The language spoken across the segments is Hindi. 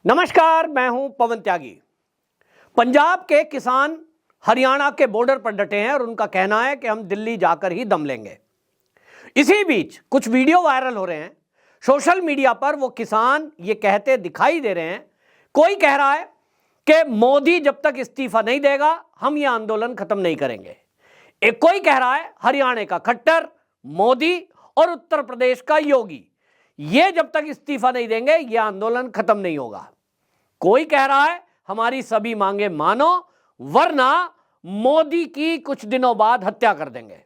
नमस्कार, मैं हूं पवन त्यागी। पंजाब के किसान हरियाणा के बॉर्डर पर डटे हैं और उनका कहना है कि हम दिल्ली जाकर ही दम लेंगे। इसी बीच कुछ वीडियो वायरल हो रहे हैं सोशल मीडिया पर। वो किसान ये कहते दिखाई दे रहे हैं, कोई कह रहा है कि मोदी जब तक इस्तीफा नहीं देगा हम ये आंदोलन खत्म नहीं करेंगे। एक कोई कह रहा है हरियाणा का खट्टर मोदी और उत्तर प्रदेश का योगी, ये जब तक इस्तीफा नहीं देंगे ये आंदोलन खत्म नहीं होगा। कोई कह रहा है हमारी सभी मांगे मानो वरना मोदी की कुछ दिनों बाद हत्या कर देंगे।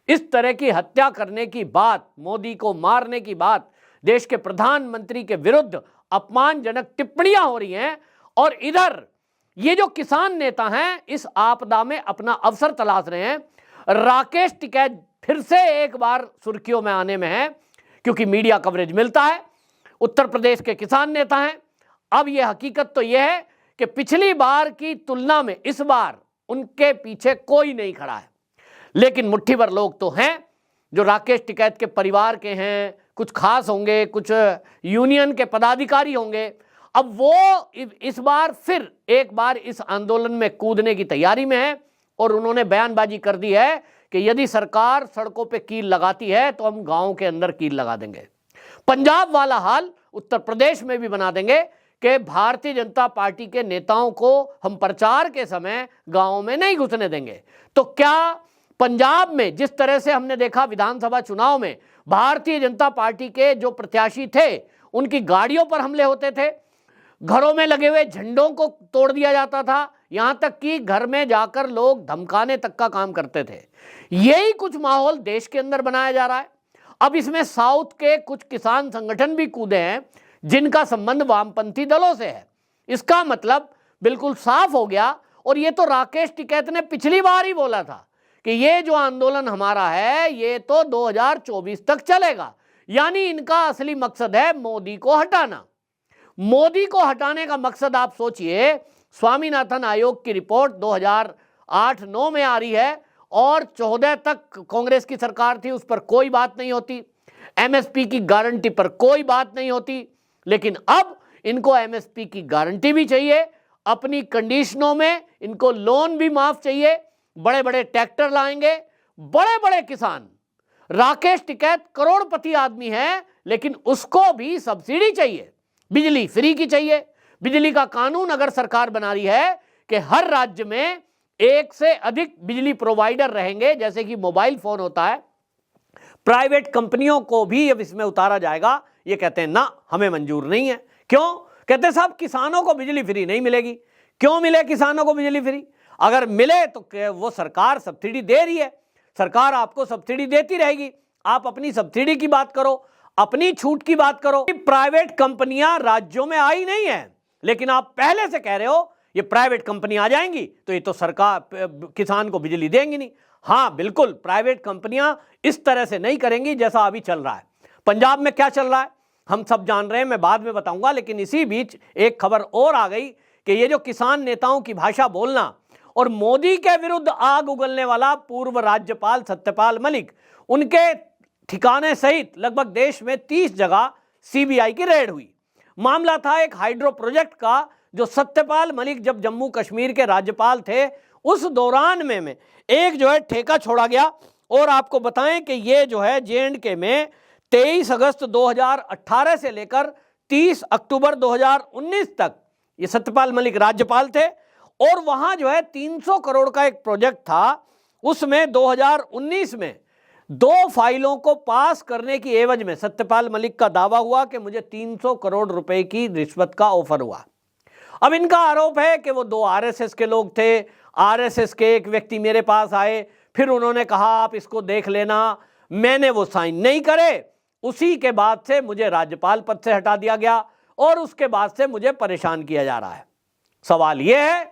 इस तरह की हत्या करने की बात, मोदी को मारने की बात, देश के प्रधानमंत्री के विरुद्ध अपमानजनक टिप्पणियां हो रही हैं। और इधर ये जो किसान नेता हैं इस आपदा में अपना अवसर तलाश रहे हैं। राकेश टिकैत फिर से एक बार सुर्खियों में आने में है क्योंकि मीडिया कवरेज मिलता है। उत्तर प्रदेश के किसान नेता हैं। अब यह हकीकत तो यह है कि पिछली बार की तुलना में इस बार उनके पीछे कोई नहीं खड़ा है, लेकिन मुट्ठी भर लोग तो हैं जो राकेश टिकैत के परिवार के हैं, कुछ खास होंगे, कुछ यूनियन के पदाधिकारी होंगे। अब वो इस बार फिर एक बार इस आंदोलन में कूदने की तैयारी में है और उन्होंने बयानबाजी कर दी है कि यदि सरकार सड़कों पे कील लगाती है तो हम गांव के अंदर कील लगा देंगे। पंजाब वाला हाल उत्तर प्रदेश में भी बना देंगे कि भारतीय जनता पार्टी के नेताओं को हम प्रचार के समय गांवों में नहीं घुसने देंगे। तो क्या पंजाब में जिस तरह से हमने देखा विधानसभा चुनाव में भारतीय जनता पार्टी के जो प्रत्याशी थे उनकी गाड़ियों पर हमले होते थे, घरों में लगे हुए झंडों को तोड़ दिया जाता था, यहां तक कि घर में जाकर लोग धमकाने तक का काम करते थे। यही कुछ माहौल देश के अंदर बनाया जा रहा है। अब इसमें साउथ के कुछ किसान संगठन भी कूदे हैं जिनका संबंध वामपंथी दलों से है। इसका मतलब बिल्कुल साफ हो गया। और ये तो राकेश टिकैत ने पिछली बार ही बोला था कि ये जो आंदोलन हमारा है ये तो 2024 तक चलेगा। यानी इनका असली मकसद है मोदी को हटाना। मोदी को हटाने का मकसद आप सोचिए, स्वामीनाथन आयोग की रिपोर्ट 2008-9 में आ रही है और 14 तक कांग्रेस की सरकार थी, उस पर कोई बात नहीं होती। एमएसपी की गारंटी पर कोई बात नहीं होती। लेकिन अब इनको एमएसपी की गारंटी भी चाहिए, अपनी कंडीशनों में इनको लोन भी माफ चाहिए, बड़े बड़े ट्रैक्टर लाएंगे। बड़े बड़े किसान, राकेश टिकैत करोड़पति आदमी है लेकिन उसको भी सब्सिडी चाहिए, बिजली फ्री की चाहिए। बिजली का कानून अगर सरकार बना रही है कि हर राज्य में एक से अधिक बिजली प्रोवाइडर रहेंगे, जैसे कि मोबाइल फोन होता है, प्राइवेट कंपनियों को भी अब इसमें उतारा जाएगा। ये कहते हैं ना, हमें मंजूर नहीं है। क्यों? कहते हैं साहब किसानों को बिजली फ्री नहीं मिलेगी। क्यों मिले किसानों को बिजली फ्री? अगर मिले तो वो सरकार सब्सिडी दे रही है, सरकार आपको सब्सिडी देती रहेगी। आप अपनी सब्सिडी की बात करो, अपनी छूट की बात करो। प्राइवेट कंपनियां राज्यों में आई नहीं है, लेकिन आप पहले से कह रहे हो ये प्राइवेट कंपनी आ जाएंगी तो ये तो सरकार किसान को बिजली देंगी नहीं। हाँ बिल्कुल, प्राइवेट कंपनियां इस तरह से नहीं करेंगी जैसा अभी चल रहा है। पंजाब में क्या चल रहा है हम सब जान रहे हैं, मैं बाद में बताऊंगा। लेकिन इसी बीच एक खबर और आ गई कि ये जो किसान नेताओं की भाषा बोलना और मोदी के विरुद्ध आग उगलने वाला पूर्व राज्यपाल सत्यपाल मलिक, उनके ठिकाने सहित लगभग देश में 30 जगह सीबीआई की रेड हुई। मामला था एक हाइड्रो प्रोजेक्ट का, जो सत्यपाल मलिक जब जम्मू कश्मीर के राज्यपाल थे उस दौरान में एक जो है ठेका छोड़ा गया। और आपको बताएं कि ये जो है जे&के में 23 अगस्त 2018 से लेकर 30 अक्टूबर 2019 तक ये सत्यपाल मलिक राज्यपाल थे। और वहां जो है 300 करोड़ का एक प्रोजेक्ट था, उसमें 2019 में 2 फाइलों को पास करने की एवज में सत्यपाल मलिक का दावा हुआ कि मुझे 300 करोड़ रुपए की रिश्वत का ऑफर हुआ। अब इनका आरोप है कि वो 2 आरएसएस के लोग थे, आरएसएस के एक व्यक्ति मेरे पास आए, फिर उन्होंने कहा आप इसको देख लेना, मैंने वो साइन नहीं करे। उसी के बाद से मुझे राज्यपाल पद से हटा दिया गया और उसके बाद से मुझे परेशान किया जा रहा है। सवाल यह है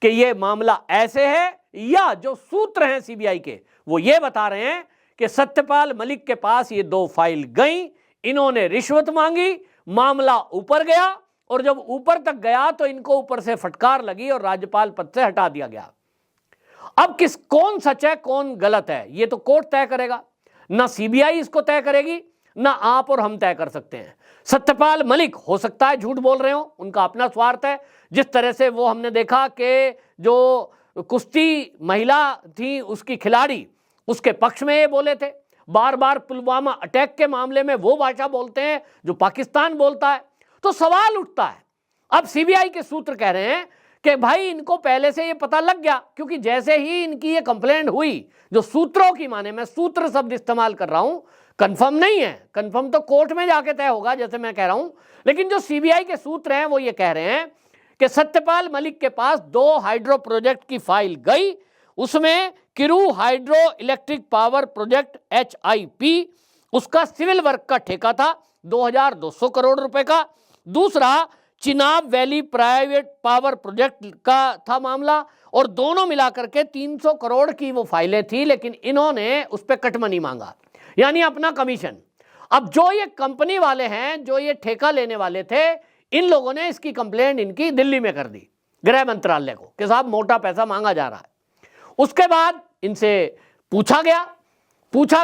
कि यह मामला ऐसे है या जो सूत्र हैं सीबीआई के वो ये बता रहे हैं कि सत्यपाल मलिक के पास ये 2 फाइल गई, इन्होंने रिश्वत मांगी, मामला ऊपर गया और जब ऊपर तक गया तो इनको ऊपर से फटकार लगी और राज्यपाल पद से हटा दिया गया। अब कौन सच है कौन गलत है ये तो कोर्ट तय करेगा, ना सीबीआई इसको तय करेगी, ना आप और हम तय कर सकते हैं। सत्यपाल मलिक हो सकता है झूठ बोल रहे हो, उनका अपना स्वार्थ है। जिस तरह से वो हमने देखा कि जो कुश्ती महिला थी उसकी खिलाड़ी, उसके पक्ष में ये बोले थे, बार बार पुलवामा अटैक के मामले में वो भाषा बोलते हैं जो पाकिस्तान बोलता है। तो सवाल उठता है, अब सीबीआई के सूत्र कह रहे हैं कि भाई इनको पहले से ये पता लग गया, क्योंकि जैसे ही इनकी ये कंप्लेंट हुई, जो सूत्रों की माने, मैं सूत्र शब्द इस्तेमाल कर रहा हूं, कंफर्म नहीं है, कंफर्म तो कोर्ट में जाके तय होगा जैसे मैं कह रहा हूं, लेकिन जो सीबीआई के सूत्र हैं वो ये कह रहे हैं कि सत्यपाल मलिक के पास 2 हाइड्रो प्रोजेक्ट की फाइल गई, उसमें Kiru hydro electric power project HIP, उसका सिविल वर्क का ठेका था 2200 करोड़ रुपए का। दूसरा Chenab valley private power project का था मामला, और दोनों मिलाकर के 300 करोड़ की वो फाइलें थी, लेकिन इन्होंने उस पर कटमनी मांगा, यानी अपना कमीशन। अब जो ये कंपनी वाले हैं, जो ये ठेका लेने वाले थे, इन लोगों ने इसकी कंप्लेंट इनकी दिल्ली में कर दी गृह मंत्रालय को कि साहब मोटा पैसा मांगा जा रहा है। उसके बाद इनसे पूछा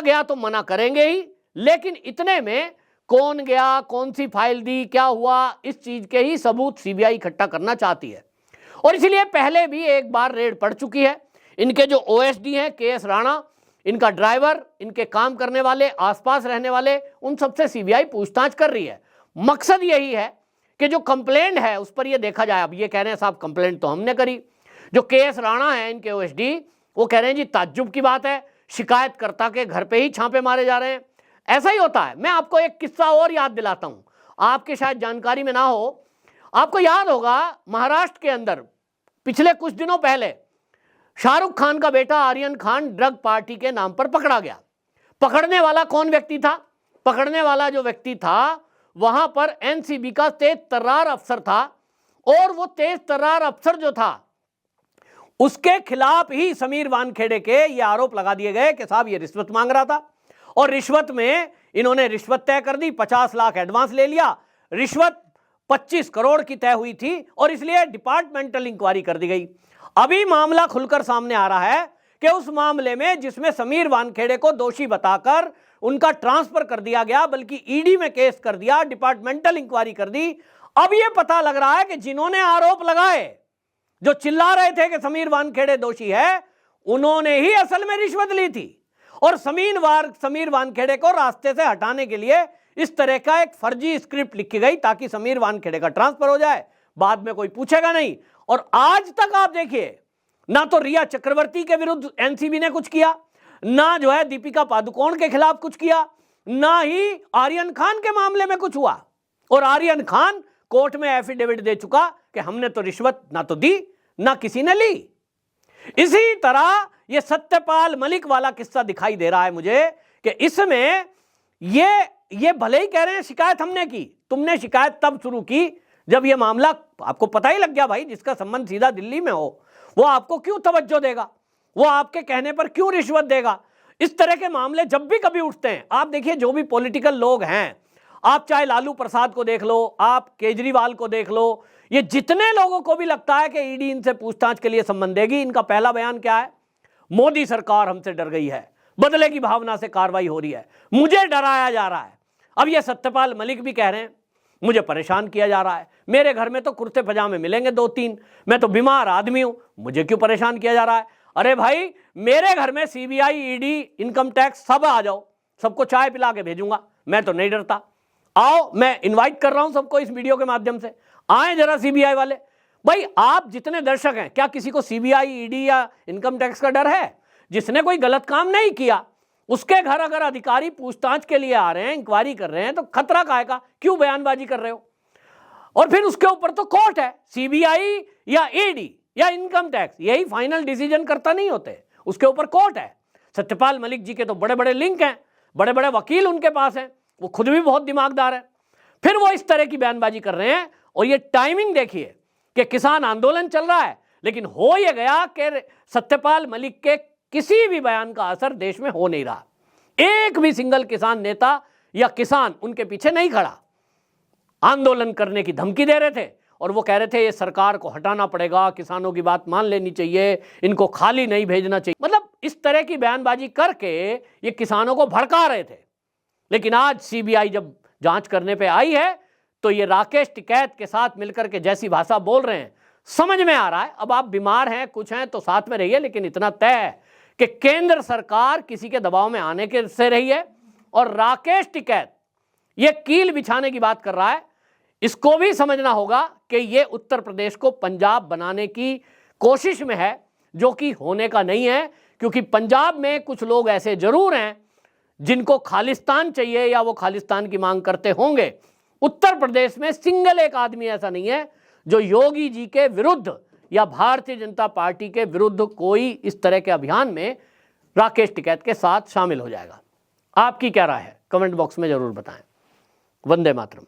गया तो मना करेंगे ही, लेकिन इतने में कौन गया, कौन सी फाइल दी, क्या हुआ, इस चीज के ही सबूत सीबीआई इकट्ठा करना चाहती है। और इसलिए पहले भी एक बार रेड पड़ चुकी है। इनके जो OSD हैं KS राणा, इनका ड्राइवर, इनके काम करने वाले, आसपास रहने वाले, उन सबसे सीबीआई पूछताछ कर रही है। मकसद यही है कि जो कंप्लेंट है उस पर ये देखा जाए। अब ये कह रहे हैं साहब कंप्लेंट तो हमने करी। जो KS राणा है इनके OSD, वो कह रहे हैं जी ताज्जुब की बात है, शिकायतकर्ता के घर पे ही छापे मारे जा रहे हैं। ऐसा ही होता है। मैं आपको एक किस्सा और याद दिलाता हूं, आपके शायद जानकारी में ना हो। आपको याद होगा महाराष्ट्र के अंदर पिछले कुछ दिनों पहले शाहरुख खान का बेटा आर्यन खान ड्रग पार्टी के नाम पर पकड़ा गया। पकड़ने वाला कौन व्यक्ति था? पकड़ने वाला जो व्यक्ति था वहां पर NCB का तेज तर्रार अफसर था, और वो तेज तर्रार अफसर जो था उसके खिलाफ ही समीर वानखेड़े के ये आरोप लगा दिए गए कि साहब ये रिश्वत मांग रहा था, और रिश्वत में इन्होंने रिश्वत तय कर दी, 50 लाख एडवांस ले लिया, रिश्वत 25 करोड़ की तय हुई थी, और इसलिए डिपार्टमेंटल इंक्वायरी कर दी गई। अभी मामला खुलकर सामने आ रहा है कि उस मामले में जिसमें समीर वानखेड़े को दोषी बताकर उनका ट्रांसफर कर दिया गया, बल्कि ED में केस कर दिया, डिपार्टमेंटल इंक्वायरी कर दी। अब यह पता लग रहा है कि जिन्होंने आरोप लगाए, जो चिल्ला रहे थे कि समीर वानखेड़े दोषी है, उन्होंने ही असल में रिश्वत ली थी, और समीर वानखेड़े को रास्ते से हटाने के लिए इस तरह का एक फर्जी स्क्रिप्ट लिखी गई ताकि समीर वानखेड़े का ट्रांसफर हो जाए, बाद में कोई पूछेगा नहीं। और आज तक आप देखिए, ना तो रिया चक्रवर्ती के विरुद्ध NCB ने कुछ किया, ना जो है दीपिका पादुकोण के खिलाफ कुछ किया, ना ही आर्यन खान के मामले में कुछ हुआ। और आर्यन खान कोर्ट में एफिडेविट दे चुका कि हमने तो रिश्वत ना तो दी ना किसी ने ली। इसी तरह यह सत्यपाल मलिक वाला किस्सा दिखाई दे रहा है मुझे कि इसमें ये भले ही कह रहे हैं शिकायत हमने की, तुमने शिकायत तब शुरू की जब यह मामला आपको पता ही लग गया। भाई जिसका संबंध सीधा दिल्ली में हो वो आपको क्यों तवज्जो देगा, वो आपके कहने पर क्यों रिश्वत देगा? इस तरह के मामले जब भी कभी उठते हैं, आप देखिए जो भी पॉलिटिकल लोग हैं, आप चाहे लालू प्रसाद को देख लो, आप केजरीवाल को देख लो, ये जितने लोगों को भी लगता है कि ED इनसे पूछताछ के लिए सम्मन देगी, इनका पहला बयान क्या है? मोदी सरकार हमसे डर गई है, बदले की भावना से कार्रवाई हो रही है, मुझे डराया जा रहा है। अब ये सत्यपाल मलिक भी कह रहे हैं मुझे परेशान किया जा रहा है, मेरे घर में तो कुर्ते पजामे मिलेंगे 2-3, मैं तो बीमार आदमी हूं, मुझे क्यों परेशान किया जा रहा है? अरे भाई मेरे घर में CBI, ED, इनकम टैक्स सब आ जाओ, सबको चाय पिला के भेजूंगा, मैं तो नहीं डरता। आओ, मैं इनवाइट कर रहा हूं सबको इस वीडियो के माध्यम से, आए जरा CBI वाले। भाई आप जितने दर्शक हैं, क्या किसी को CBI, ED या इनकम टैक्स का डर है? जिसने कोई गलत काम नहीं किया उसके घर अगर अधिकारी पूछताछ के लिए आ रहे हैं, इंक्वायरी कर रहे हैं, तो खतरा काहे का? क्यों बयानबाजी कर रहे हो? और फिर उसके ऊपर तो कोर्ट है, CBI या ED या इनकम टैक्स यही फाइनल डिसीजन करता नहीं होते, उसके ऊपर कोर्ट है। सत्यपाल मलिक जी के तो बड़े बड़े लिंक हैं, बड़े बड़े वकील उनके पास हैं, वो खुद भी बहुत दिमागदार है, फिर वो इस तरह की बयानबाजी कर रहे हैं। और ये टाइमिंग देखिए कि किसान आंदोलन चल रहा है, लेकिन हो यह गया कि सत्यपाल मलिक के किसी भी बयान का असर देश में हो नहीं रहा। एक भी सिंगल किसान नेता या किसान उनके पीछे नहीं खड़ा। आंदोलन करने की धमकी दे रहे थे और वो कह रहे थे ये सरकार को हटाना पड़ेगा, किसानों की बात मान लेनी चाहिए, इनको खाली नहीं भेजना चाहिए, मतलब इस तरह की बयानबाजी करके ये किसानों को भड़का रहे थे। लेकिन आज CBI जब जांच करने पे आई है, तो ये राकेश टिकैत के साथ मिलकर के जैसी भाषा बोल रहे हैं समझ में आ रहा है। अब आप बीमार हैं, कुछ हैं तो साथ में रहिए, लेकिन इतना तय है कि केंद्र सरकार किसी के दबाव में आने के से रही है और राकेश टिकैत ये कील बिछाने की बात कर रहा है। इसको भी समझना होगा कि ये उत्तर प्रदेश को पंजाब बनाने की कोशिश में है, जो कि होने का नहीं है, क्योंकि पंजाब में कुछ लोग ऐसे जरूर हैं जिनको खालिस्तान चाहिए या वो खालिस्तान की मांग करते होंगे। उत्तर प्रदेश में सिंगल एक आदमी ऐसा नहीं है जो योगी जी के विरुद्ध या भारतीय जनता पार्टी के विरुद्ध कोई इस तरह के अभियान में राकेश टिकैत के साथ शामिल हो जाएगा। आपकी क्या राय है? कमेंट बॉक्स में जरूर बताएं। वंदे मातरम।